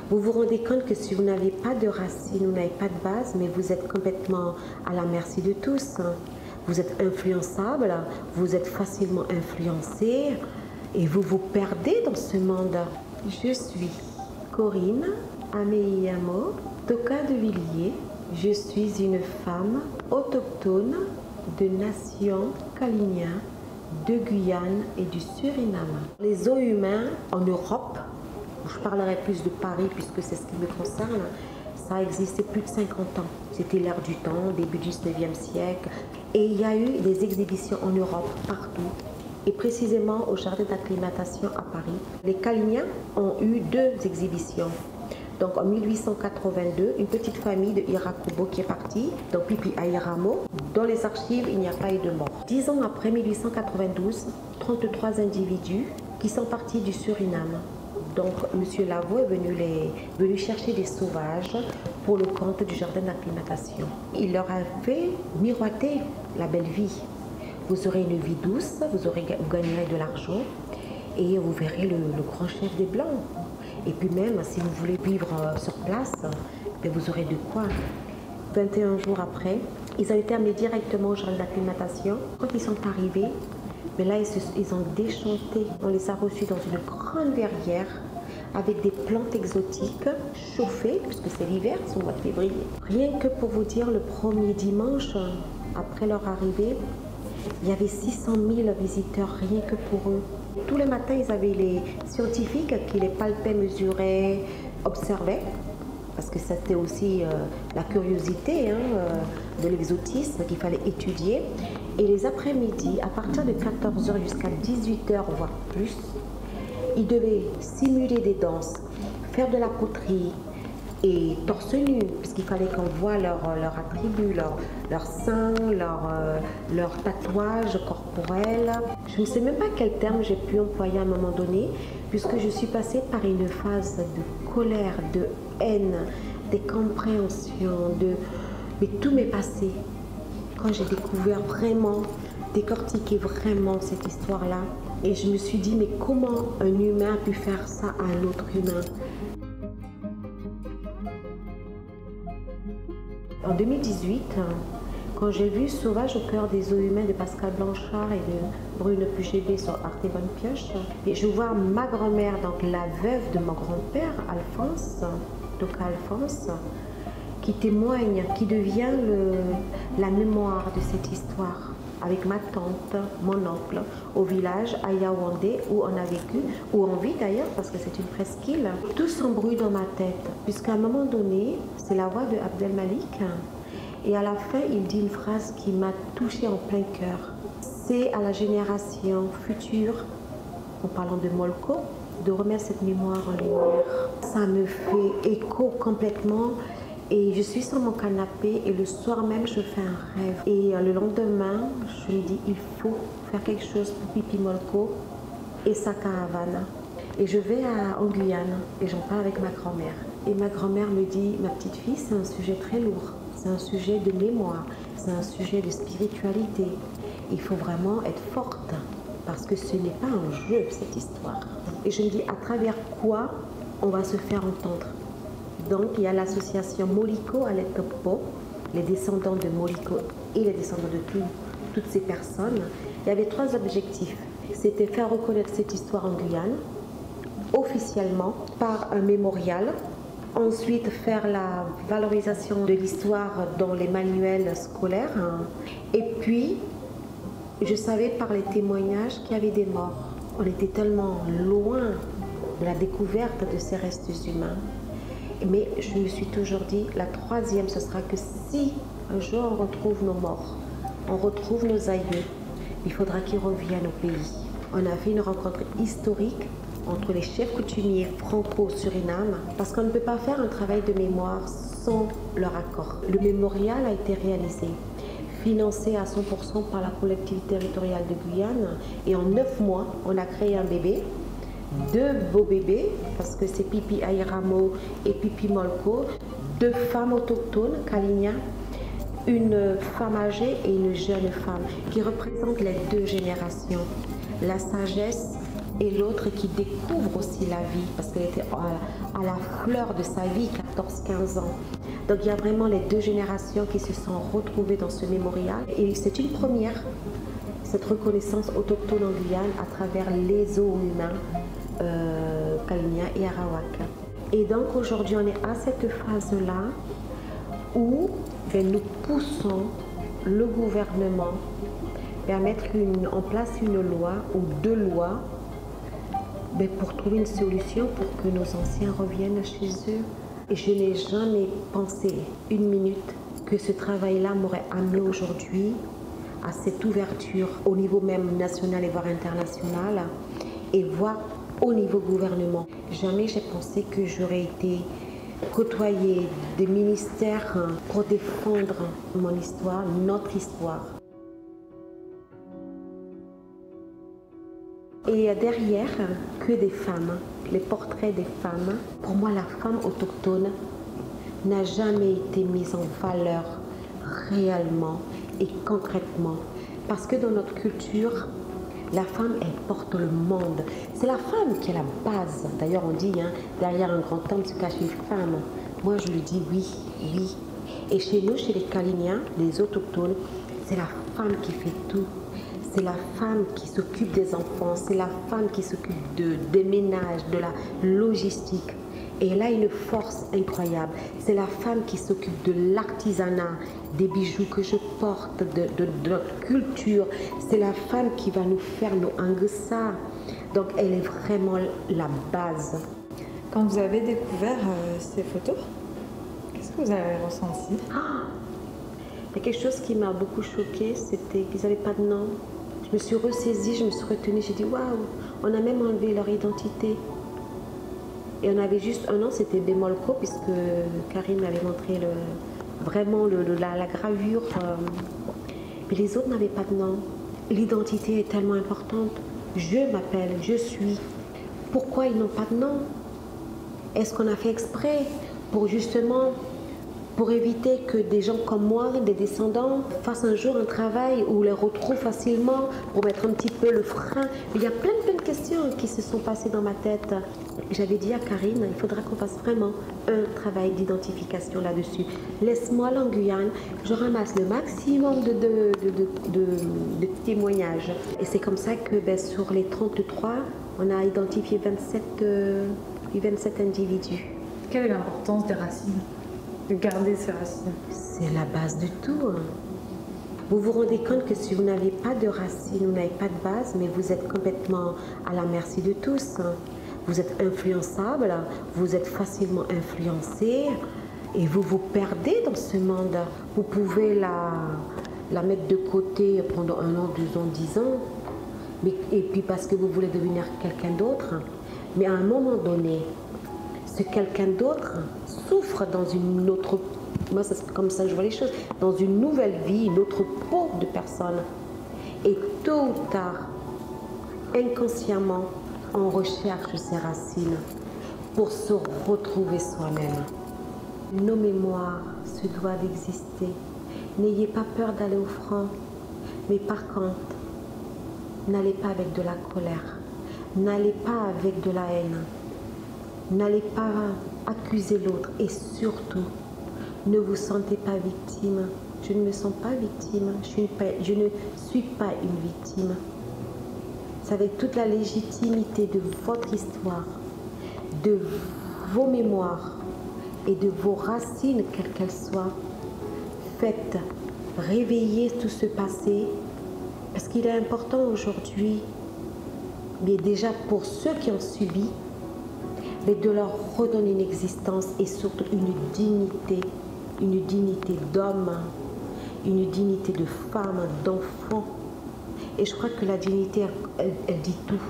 Vous vous rendez compte que si vous n'avez pas de racines, vous n'avez pas de base, mais vous êtes complètement à la merci de tous. Vous êtes influençable, vous êtes facilement influencé et vous vous perdez dans ce monde. Je suis Corinne Améiamo Toka de Villiers. Je suis une femme autochtone de nation Kalinia, de Guyane et du Suriname. Les eaux humains en Europe, je parlerai plus de Paris puisque c'est ce qui me concerne, ça a existé plus de 50 ans. C'était l'ère du temps, début du 19e siècle. Et il y a eu des exhibitions en Europe, partout. Et précisément au jardin d'acclimatation à Paris. Les Kaliniens ont eu 2 exhibitions. Donc en 1882, une petite famille de Irakubo qui est partie, donc Pipi Airamo. Dans les archives, il n'y a pas eu de mort. 10 ans après 1892, 33 individus qui sont partis du Suriname. Donc M. Lavaux est venu chercher des sauvages pour le compte du jardin d'acclimatation. Il leur avait miroité la belle vie. Vous aurez une vie douce, vous gagnerez de l'argent et vous verrez le grand chef des Blancs. Et puis même, si vous voulez vivre sur place, vous aurez de quoi. 21 jours après, ils ont été amenés directement au jardin d'acclimatation. Quand ils sont arrivés, mais là, ils ont déchanté. On les a reçus dans une grande verrière avec des plantes exotiques chauffées, puisque c'est l'hiver, c'est au mois de février. Rien que pour vous dire, le premier dimanche, après leur arrivée, il y avait 600 000 visiteurs, rien que pour eux. Tous les matins, ils avaient les scientifiques qui les palpaient, mesuraient, observaient, parce que c'était aussi la curiosité de l'exotisme qu'il fallait étudier. Et les après-midi, à partir de 14 h jusqu'à 18 h, voire plus, ils devaient simuler des danses, faire de la poterie et torse nu, puisqu'il fallait qu'on voit leur attributs, leur seins, leur tatouage corporel. Je ne sais même pas quel terme j'ai pu employer à un moment donné, puisque je suis passée par une phase de colère, de haine, d'incompréhension, mais tout m'est passé. Quand j'ai découvert vraiment, décortiqué vraiment cette histoire-là, et je me suis dit, mais comment un humain a pu faire ça à un autre humain? En 2018, quand j'ai vu Sauvage au cœur des eaux humaines de Pascal Blanchard et de Brune Pugébé sur Arte Bonne Pioche, et je vois ma grand-mère, donc la veuve de mon grand-père, Alphonse, Toka Alphonse, qui témoigne, qui devient la mémoire de cette histoire, avec ma tante, mon oncle, au village à Yaoundé, où on a vécu, où on vit d'ailleurs, parce que c'est une presqu'île. Tout s'embrouille dans ma tête, puisqu'à un moment donné, c'est la voix de Abdel Malik, et à la fin, il dit une phrase qui m'a touchée en plein cœur. C'est à la génération future, en parlant de Molko, de remettre cette mémoire en lumière. Ça me fait écho complètement. Et je suis sur mon canapé et le soir même, je fais un rêve. Et le lendemain, je me dis, il faut faire quelque chose pour Pipi Molko et sa caravane. Et je vais en Guyane et j'en parle avec ma grand-mère. Et ma grand-mère me dit, ma petite fille, c'est un sujet très lourd. C'est un sujet de mémoire, c'est un sujet de spiritualité. Il faut vraiment être forte parce que ce n'est pas un jeu, cette histoire. Et je me dis, à travers quoi on va se faire entendre? Donc, il y a l'association Moliko à l'Etokpo, les descendants de Moliko et les descendants de toutes ces personnes. Il y avait 3 objectifs. C'était faire reconnaître cette histoire en Guyane, officiellement, par un mémorial. Ensuite, faire la valorisation de l'histoire dans les manuels scolaires. Et puis, je savais par les témoignages qu'il y avait des morts. On était tellement loin de la découverte de ces restes humains. Mais je me suis toujours dit, la 3e, ce sera que si un jour on retrouve nos morts, on retrouve nos aïeux, il faudra qu'ils reviennent au pays. On a fait une rencontre historique entre les chefs coutumiers franco-suriname, parce qu'on ne peut pas faire un travail de mémoire sans leur accord. Le mémorial a été réalisé, financé à 100% par la collectivité territoriale de Guyane, et en 9 mois, on a créé un bébé. 2 beaux bébés, parce que c'est Pipi Airamo et Pipi Molko, 2 femmes autochtones, Kalinia, une femme âgée et une jeune femme, qui représentent les 2 générations. La sagesse et l'autre qui découvre aussi la vie, parce qu'elle était à la fleur de sa vie, 14-15 ans. Donc il y a vraiment les deux générations qui se sont retrouvées dans ce mémorial. Et c'est une première, cette reconnaissance autochtone en Guyane à travers les eaux humains, Kalinia et Arawak. Et donc aujourd'hui on est à cette phase-là où nous poussons le gouvernement à mettre en place une loi ou deux lois pour trouver une solution pour que nos anciens reviennent chez eux. Et je n'ai jamais pensé une minute que ce travail-là m'aurait amené aujourd'hui à cette ouverture au niveau même national et voire international et voire au niveau gouvernement. Jamais j'ai pensé que j'aurais été côtoyer des ministères pour défendre mon histoire, notre histoire. Et derrière, que des femmes, les portraits des femmes. Pour moi, la femme autochtone n'a jamais été mise en valeur réellement et concrètement. Parce que dans notre culture, la femme, elle porte le monde. C'est la femme qui est la base. D'ailleurs, on dit, derrière un grand homme se cache une femme. Moi, je lui dis oui, oui. Et chez nous, chez les Kaliniens, les autochtones, c'est la femme qui fait tout. C'est la femme qui s'occupe des enfants. C'est la femme qui s'occupe des ménages, de la logistique. Et elle a une force incroyable. C'est la femme qui s'occupe de l'artisanat, des bijoux que je porte, de notre culture. C'est la femme qui va nous faire nos angsa. Donc elle est vraiment la base. Quand vous avez découvert ces photos, qu'est-ce que vous avez ressenti? Il y a quelque chose qui m'a beaucoup choquée, c'était qu'ils n'avaient pas de nom. Je me suis ressaisie, je me suis retenue, j'ai dit waouh, on a même enlevé leur identité. Et on avait juste un nom, c'était Bémolko, puisque Karine m'avait montré la gravure. Mais les autres n'avaient pas de nom. L'identité est tellement importante. Je m'appelle, je suis. Pourquoi ils n'ont pas de nom? Est-ce qu'on a fait exprès pour éviter que des gens comme moi, des descendants, fassent un jour un travail où les retrouvent facilement, pour mettre un petit peu le frein? Il y a plein de questions qui se sont passées dans ma tête. J'avais dit à Karine, il faudra qu'on fasse vraiment un travail d'identification là-dessus. Laisse-moi en Guyane, je ramasse le maximum de témoignages. Et c'est comme ça que sur les 33, on a identifié 27 individus. Quelle est l'importance des racines? De garder ces racines? C'est la base de tout. Vous vous rendez compte que si vous n'avez pas de racines, vous n'avez pas de base, mais vous êtes complètement à la merci de tous. Vous êtes influençable, vous êtes facilement influencé et vous vous perdez dans ce monde. Vous pouvez la mettre de côté pendant 1 an, 2 ans, 10 ans, et puis parce que vous voulez devenir quelqu'un d'autre. Mais à un moment donné, ce quelqu'un d'autre souffre dans une autre, moi c'est comme ça que je vois les choses, dans une nouvelle vie, une autre peau de personne. Et tôt ou tard, inconsciemment, on recherche ses racines pour se retrouver soi-même. Nos mémoires se doivent d'exister. N'ayez pas peur d'aller au front, mais par contre, n'allez pas avec de la colère, n'allez pas avec de la haine. N'allez pas accuser l'autre et surtout, ne vous sentez pas victime. Je ne me sens pas victime, je ne suis pas une victime. C'est avec toute la légitimité de votre histoire, de vos mémoires et de vos racines, quelles qu'elles soient. Faites réveiller tout ce passé parce qu'il est important aujourd'hui, mais déjà pour ceux qui ont subi, mais de leur redonner une existence et surtout une dignité d'homme, une dignité de femme, d'enfant. Et je crois que la dignité, elle dit tout.